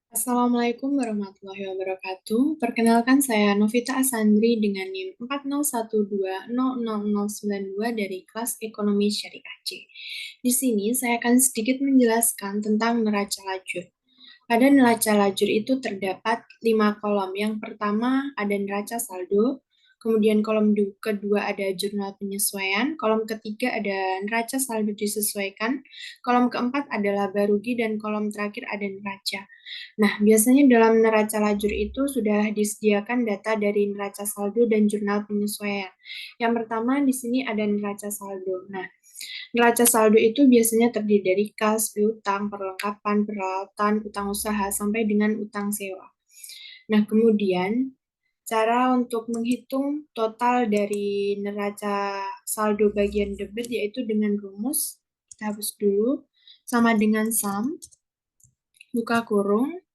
Assalamualaikum warahmatullahi wabarakatuh. Perkenalkan saya Novita Asandri dengan NIM 4012000092 dari kelas Ekonomi Syariah C. Di sini saya akan sedikit menjelaskan tentang neraca lajur. Pada neraca lajur itu terdapat 5 kolom. Yang pertama ada neraca saldo, kemudian kolom kedua ada jurnal penyesuaian, kolom ketiga ada neraca saldo disesuaikan, kolom keempat ada laba rugi, dan kolom terakhir ada neraca. Nah, biasanya dalam neraca lajur itu sudah disediakan data dari neraca saldo dan jurnal penyesuaian. Yang pertama di sini ada neraca saldo. Nah, neraca saldo itu biasanya terdiri dari kas, piutang, perlengkapan, peralatan, utang usaha, sampai dengan utang sewa. Nah, kemudian cara untuk menghitung total dari neraca saldo bagian debit yaitu dengan rumus, kita hapus dulu, sama dengan sum, buka kurung,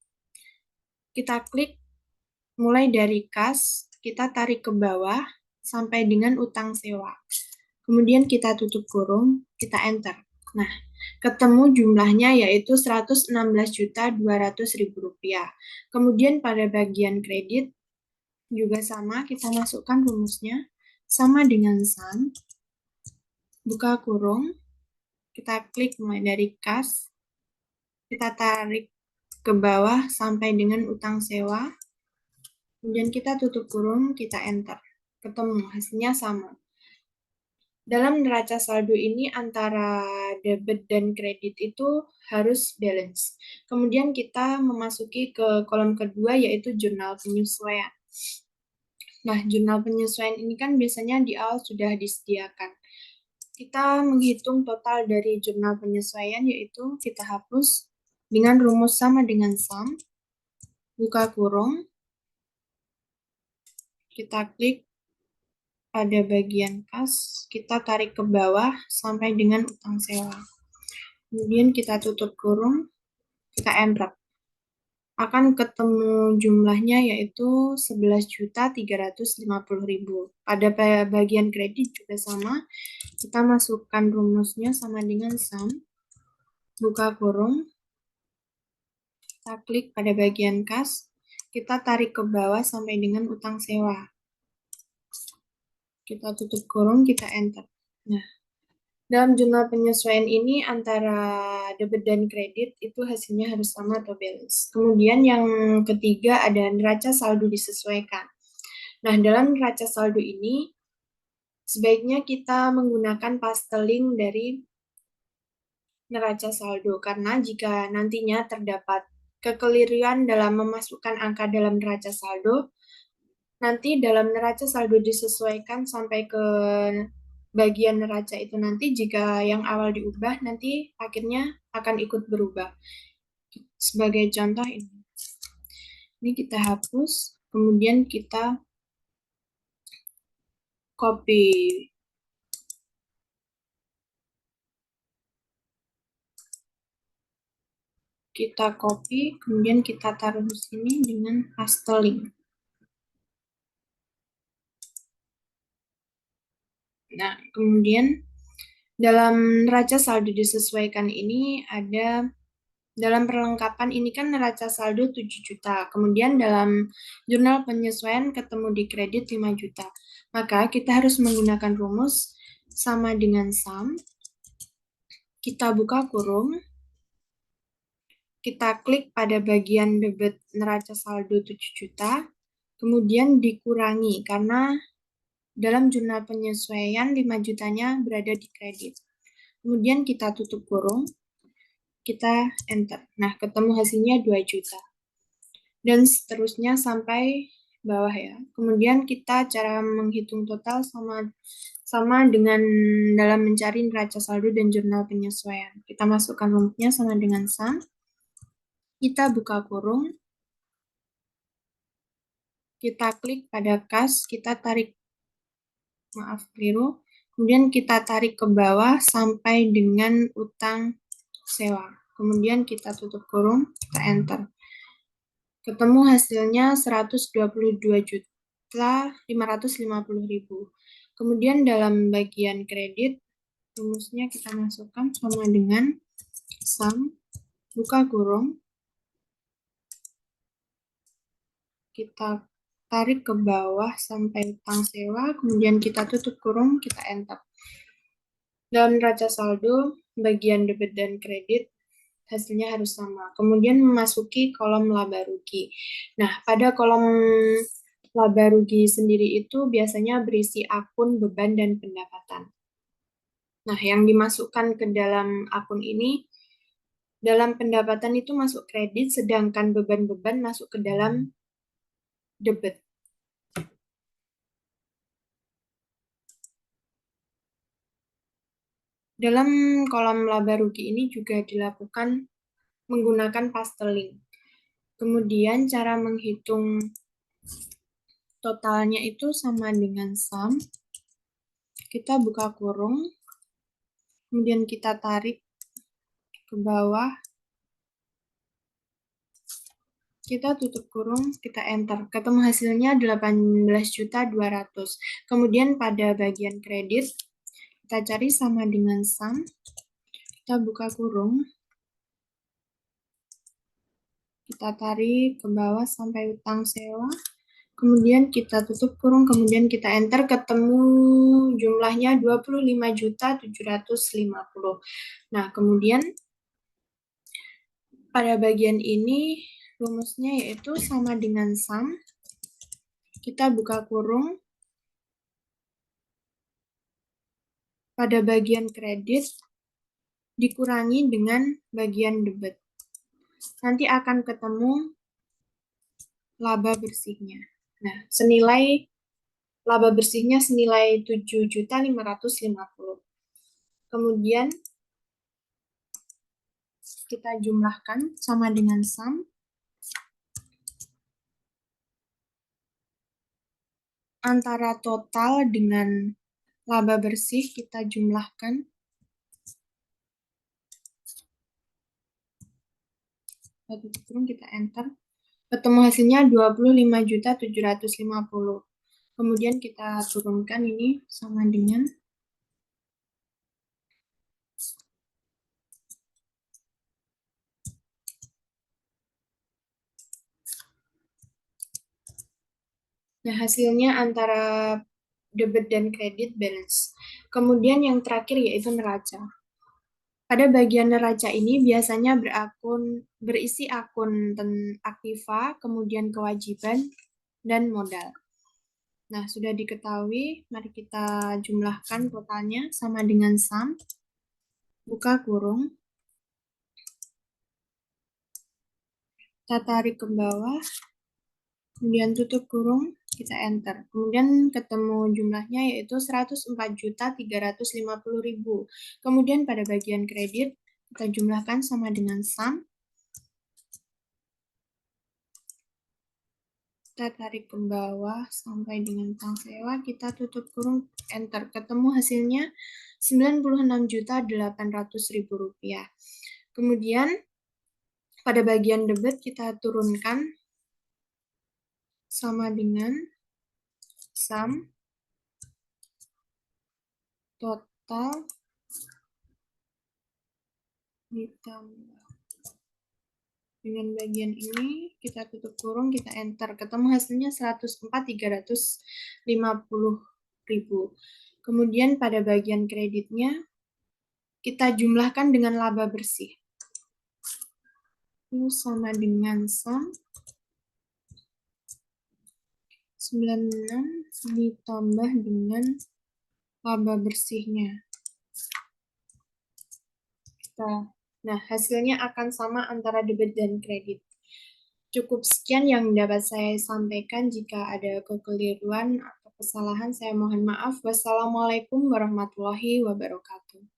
kita klik mulai dari kas, kita tarik ke bawah sampai dengan utang sewa. Kemudian kita tutup kurung, kita enter. Nah, ketemu jumlahnya yaitu Rp116.200.000. Kemudian pada bagian kredit juga sama, kita masukkan rumusnya sama dengan sum, buka kurung, kita klik mulai dari kas, kita tarik ke bawah sampai dengan utang sewa, kemudian kita tutup kurung, kita enter. Ketemu, hasilnya sama. Dalam neraca saldo ini antara debit dan kredit itu harus balance. Kemudian kita memasuki ke kolom kedua yaitu jurnal penyesuaian. Nah, jurnal penyesuaian ini kan biasanya di awal sudah disediakan. Kita menghitung total dari jurnal penyesuaian yaitu kita hapus dengan rumus sama dengan sum, buka kurung, kita klik pada bagian kas, kita tarik ke bawah sampai dengan utang sewa. Kemudian kita tutup kurung, kita enter. Akan ketemu jumlahnya yaitu 11.350.000. Pada bagian kredit juga sama, kita masukkan rumusnya sama dengan sum, buka kurung, kita klik pada bagian kas, kita tarik ke bawah sampai dengan utang sewa. Kita tutup kurung, kita enter. Nah, dalam jurnal penyesuaian ini antara debit dan kredit itu hasilnya harus sama atau balance. Kemudian yang ketiga ada neraca saldo disesuaikan. Nah, dalam neraca saldo ini sebaiknya kita menggunakan pasteling dari neraca saldo karena jika nantinya terdapat kekeliruan dalam memasukkan angka dalam neraca saldo, nanti dalam neraca saldo disesuaikan sampai ke bagian neraca itu nanti jika yang awal diubah nanti akhirnya akan ikut berubah. Sebagai contoh ini kita hapus, kemudian kita copy. Kita copy, kemudian kita taruh di sini dengan paste link. Nah, kemudian dalam neraca saldo disesuaikan ini ada dalam perlengkapan ini kan neraca saldo 7 juta. Kemudian dalam jurnal penyesuaian ketemu di kredit 5 juta. Maka kita harus menggunakan rumus sama dengan sum. Kita buka kurung. Kita klik pada bagian debit neraca saldo 7 juta. Kemudian dikurangi karena dalam jurnal penyesuaian 5 jutanya berada di kredit. Kemudian kita tutup kurung, kita enter. Nah, ketemu hasilnya 2 juta. Dan seterusnya sampai bawah ya. Kemudian kita cara menghitung total sama dengan dalam mencari neraca saldo dan jurnal penyesuaian. Kita masukkan rumusnya sama dengan sum. Kita buka kurung. Kita klik pada kas, kita tarik keliru. Kemudian kita tarik ke bawah sampai dengan utang sewa. Kemudian kita tutup kurung, kita enter. Ketemu hasilnya 122.550.000. Kemudian dalam bagian kredit, rumusnya kita masukkan sama dengan sum, buka kurung, kita tarik ke bawah sampai utang sewa, kemudian kita tutup kurung, kita enter. Dalam neraca saldo, bagian debit dan kredit hasilnya harus sama. Kemudian memasuki kolom laba rugi. Nah, pada kolom laba rugi sendiri itu biasanya berisi akun beban dan pendapatan. Nah, yang dimasukkan ke dalam akun ini, dalam pendapatan itu masuk kredit, sedangkan beban-beban masuk ke dalam debit. Dalam kolom laba rugi ini juga dilakukan menggunakan pasteling. Kemudian cara menghitung totalnya itu sama dengan sum. Kita buka kurung, kemudian kita tarik ke bawah, kita tutup kurung, kita enter. Ketemu hasilnya 18.200.000. Kemudian pada bagian kredit, kita cari sama dengan sum. Kita buka kurung, kita tarik ke bawah sampai utang sewa. Kemudian kita tutup kurung, kemudian kita enter, ketemu jumlahnya 25.750.000. Nah, kemudian pada bagian ini rumusnya yaitu sama dengan sum. Kita buka kurung. Pada bagian kredit dikurangi dengan bagian debit. Nanti akan ketemu laba bersihnya. Nah, senilai laba bersihnya senilai 7.550.000. Kemudian kita jumlahkan sama dengan sum. Antara total dengan laba bersih kita jumlahkan. Lalu kita enter. Ketemu hasilnya 25.750.000. Kemudian kita turunkan ini sama dengan nah, hasilnya antara debit dan kredit balance. Kemudian yang terakhir yaitu neraca. Pada bagian neraca ini biasanya berisi akun aktiva, kemudian kewajiban, dan modal. Nah, sudah diketahui, mari kita jumlahkan totalnya sama dengan sum. Buka kurung. Kita tarik ke bawah, kemudian tutup kurung, kita enter. Kemudian ketemu jumlahnya yaitu 104.350.000. Kemudian pada bagian kredit, kita jumlahkan sama dengan sum. Kita tarik ke bawah sampai dengan utang sewa, kita tutup kurung, enter. Ketemu hasilnya 96.800.000 rupiah. Kemudian pada bagian debit kita turunkan sama dengan sum total ditambah dengan bagian ini, kita tutup kurung, kita enter. Ketemu hasilnya 104.350.000. Kemudian pada bagian kreditnya, kita jumlahkan dengan laba bersih. Itu sama dengan sum 96 ditambah dengan laba bersihnya. Nah, hasilnya akan sama antara debit dan kredit. Cukup sekian yang dapat saya sampaikan. Jika ada kekeliruan atau kesalahan, saya mohon maaf. Wassalamualaikum warahmatullahi wabarakatuh.